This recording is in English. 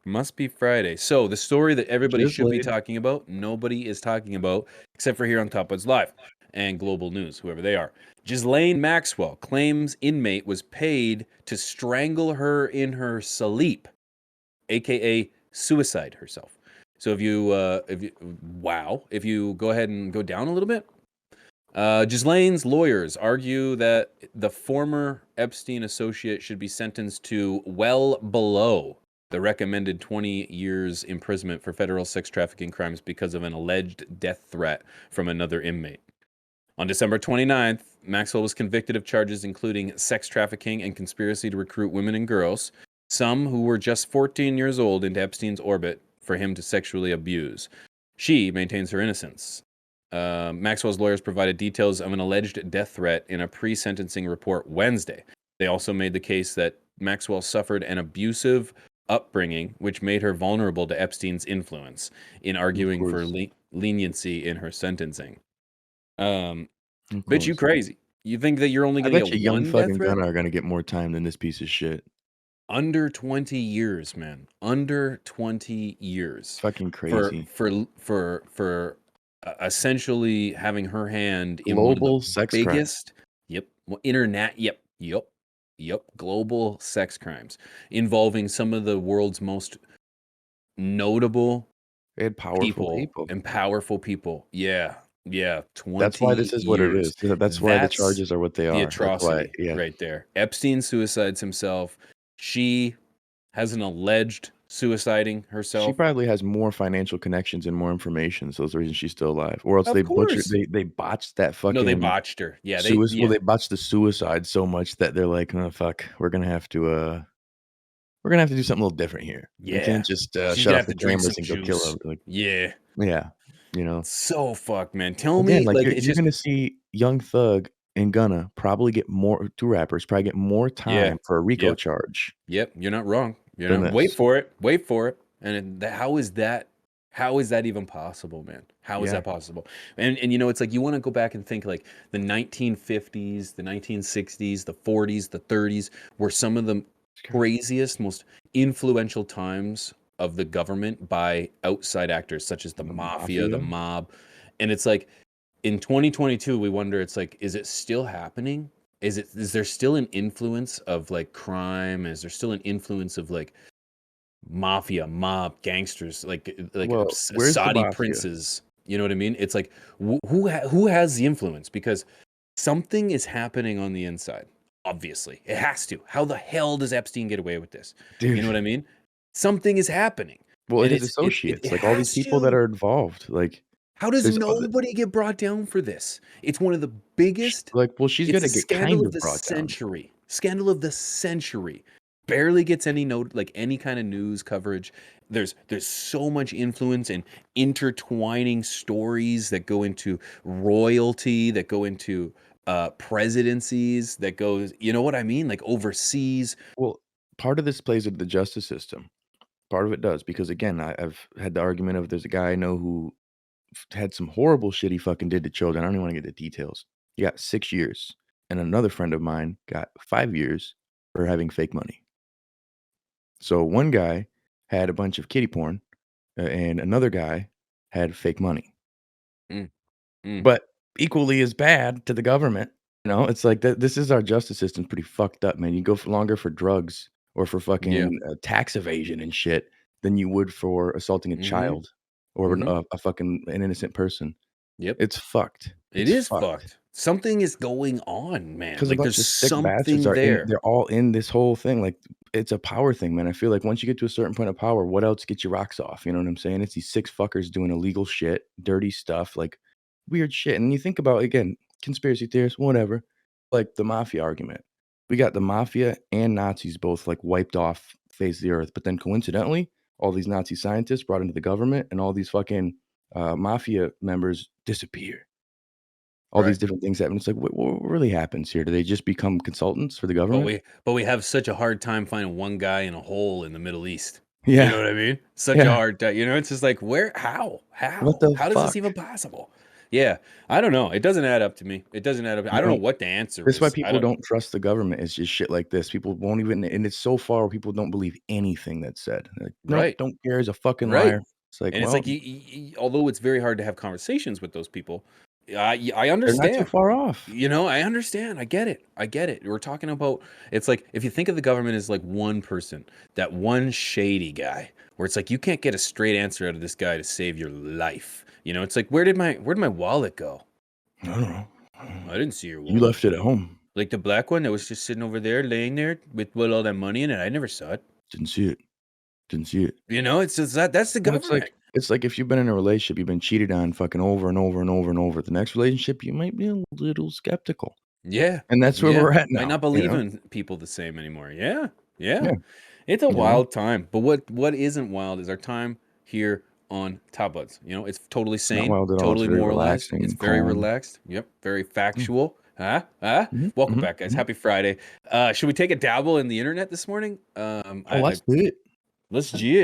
Must be Friday. So the story that everybody should be Ghislaine. talking about, nobody is talking about except for here on Top Buds Live and Global News, whoever they are. Ghislaine Maxwell claims inmate was paid to strangle her in her sleep, aka suicide herself. So if you if you go ahead and go down a little bit, Ghislaine's lawyers argue that the former Epstein associate should be sentenced to well below the recommended 20 years imprisonment for federal sex trafficking crimes because of an alleged death threat from another inmate. On December 29th, Maxwell was convicted of charges including sex trafficking and conspiracy to recruit women and girls, some who were just 14 years old, into Epstein's orbit for him to sexually abuse. She maintains her innocence. Maxwell's lawyers provided details of an alleged death threat in a pre-sentencing report Wednesday. They also made the case that Maxwell suffered an abusive upbringing, which made her vulnerable to Epstein's influence, in arguing for leniency in her sentencing. Bitch, you crazy. You think that you're only I going to bet you get Young one Thug death and threat? Gunna are gonna get more time than this piece of shit. Under 20 years, man. Under 20 years. Fucking crazy. For essentially having her hand in one of Global the sex crime. biggest, global sex crimes involving some of the world's most notable They had powerful people. and powerful people. Yeah, 20 That's why this is what it years. is. That's why the charges are what they The are. That's why, atrocity right there. Epstein suicides himself. She has an alleged suiciding She herself. probably has more financial connections and more information, so that's the reason she's still alive. Or else Of they course. they botched that fucking No, they botched her. Yeah, well, they botched the suicide so much that they're like, "Oh, fuck, we're gonna have to do something a little different here. We yeah. can't just She's shut gonna off have the to drink some cameras and go kill juice. her." Like, Yeah. yeah, you know. So fucked, man. Tell Again, me, like like, it's you're just gonna see Young Thug and Gunna probably get more, two rappers probably get more yeah. time for a RICO Yep. charge Yep. You're not wrong. You're than not. Wait this. for it. Wait for it. And how is that? How is that even possible, man? How is Yeah. that possible? And you know, it's like you want to go back and think like the 1950s, the 1960s, the 40s, the 30s were some of the craziest, most influential times of the government by outside actors such as the mafia, the mob. And it's like in 2022 we wonder, it's like, is it still happening? Is there still an influence of like crime? Is there still an influence of like mafia, mob, gangsters, like Well, where's the Saudi mafia? princes? You know what I mean? It's like who has the influence? Because something is happening on the inside. Obviously, it has to. How the hell does Epstein get away with this? Dude. You know what I mean? Something is happening. Well, And his associates, it like all these has people that to. are involved, like How does there's other, nobody get brought down for this? It's one of the biggest. like, well, she's It's gonna a get scandal kind of of the brought down. century. Scandal of the century. Barely gets any note, like any kind of news coverage. There's so much influence and intertwining stories that go into royalty, that go into presidencies, that goes, you know what I mean? Like overseas. Well, part of this plays into the justice system. Part of it does, because again, I've had the argument of there's a guy I know who had some horrible shit he fucking did to children. I don't even want to get the details. He got 6 years, and another friend of mine got 5 years for having fake money. So one guy had a bunch of kiddie porn, and another guy had fake money. But equally as bad to the government. You know, it's like this is our justice system pretty fucked up, man. You go for longer for drugs or for fucking tax evasion and shit than you would for assaulting a child or a fucking an innocent person. Yep. It's fucked. It is fucked. Something is going on, man. Because a Like bunch there's of sick bastards something are in. there. They're all in this whole thing. Like it's a power thing, man. I feel like once you get to a certain point of power, what else gets your rocks off? You know what I'm saying? It's these 6 fuckers doing illegal shit, dirty stuff, like weird shit. And you think about, again, conspiracy theorists, whatever, like the mafia argument. We got the mafia and Nazis both like wiped off face of the earth, but then coincidentally, all these Nazi scientists brought into the government, and all these fucking mafia members disappear. All these different things happen. It's like, what really happens here? Do they just become consultants for the government? But we have such a hard time finding one guy in a hole in the Middle East. Yeah. You know what I mean? Such a hard time. You know, it's just like, where, how What the does this fuck? even possible? Yeah, I don't know. It doesn't add up to me. It doesn't add up. I don't know No. what the answer That's why is. I people don't. don't trust the government. It's just shit like this. People won't even, and it's so far where people don't believe anything that's said. Like, nope, Right, don't care. He's a fucking right. liar. It's like, And it's well, like, although it's very hard to have conversations with those people, I they're not too understand. far off. You know, I understand. I get it. I get it. We're talking about, it's like, if you think of the government as like one person, that one shady guy, where it's like you can't get a straight answer out of this guy to save your life. You know, it's like, where did my wallet go? I don't know. I didn't see your You wallet. left it at home. Like the black one that was just sitting over there, laying there with all that money in it. I never saw it. Didn't see it. Didn't see it. You know, it's just that's the Well, government. it's like if you've been in a relationship, you've been cheated on fucking over and over and over and over. The next relationship, you might be a little skeptical. Yeah. And that's where Yeah. we're at Might now, not believe in people the same anymore. Yeah. Yeah. Yeah, It's a you know? wild time. But what isn't wild is our time here on Top Buds. You know, it's totally It's not sane, wild at all. It's totally very moralized. relaxing It's and very calm. relaxed. Yep. Very Yeah. factual. Huh? Huh? Mhm, Welcome mhm, back, guys. mhm. Happy Friday. Should we take a dabble in the internet this morning? Oh, I let's do it. let's G it.